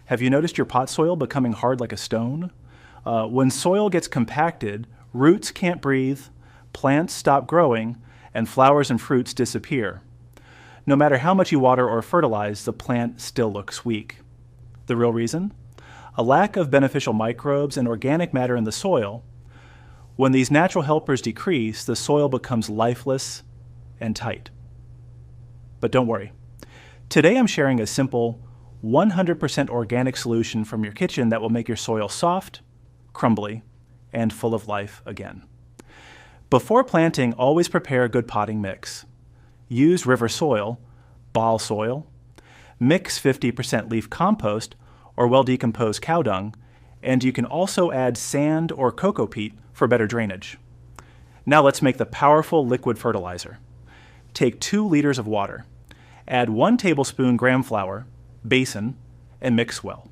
Have you noticed your pot soil becoming hard like a stone? When soil gets compacted, roots can't breathe, plants stop growing, and flowers and fruits disappear. No matter how much you water or fertilize, the plant still looks weak. The real reason? A lack of beneficial microbes and organic matter in the soil. When these natural helpers decrease, the soil becomes lifeless and tight. But don't worry. Today I'm sharing a simple 100% organic solution from your kitchen that will make your soil soft, crumbly, and full of life again. Before planting, always prepare a good potting mix. Use river soil, Bhal soil, mix 50% leaf compost or well-decomposed cow dung, and you can also add sand or coco peat for better drainage. Now let's make the powerful liquid fertilizer. Take 2 liters of water, add 1 tablespoon gram flour, besan, and mix well.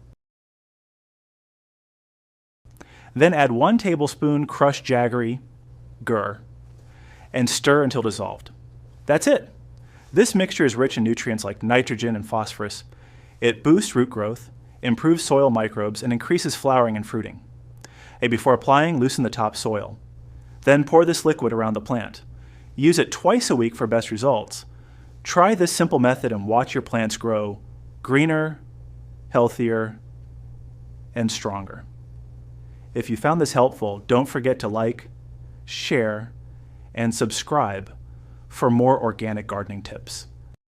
Then add 1 tablespoon crushed jaggery, and stir until dissolved. That's it. This mixture is rich in nutrients like nitrogen and phosphorus. It boosts root growth, improves soil microbes, and increases flowering and fruiting. Before applying, loosen the topsoil. Then pour this liquid around the plant. Use it twice a week for best results. Try this simple method and watch your plants grow greener, healthier, and stronger. If you found this helpful, don't forget to like, share, and subscribe for more organic gardening tips.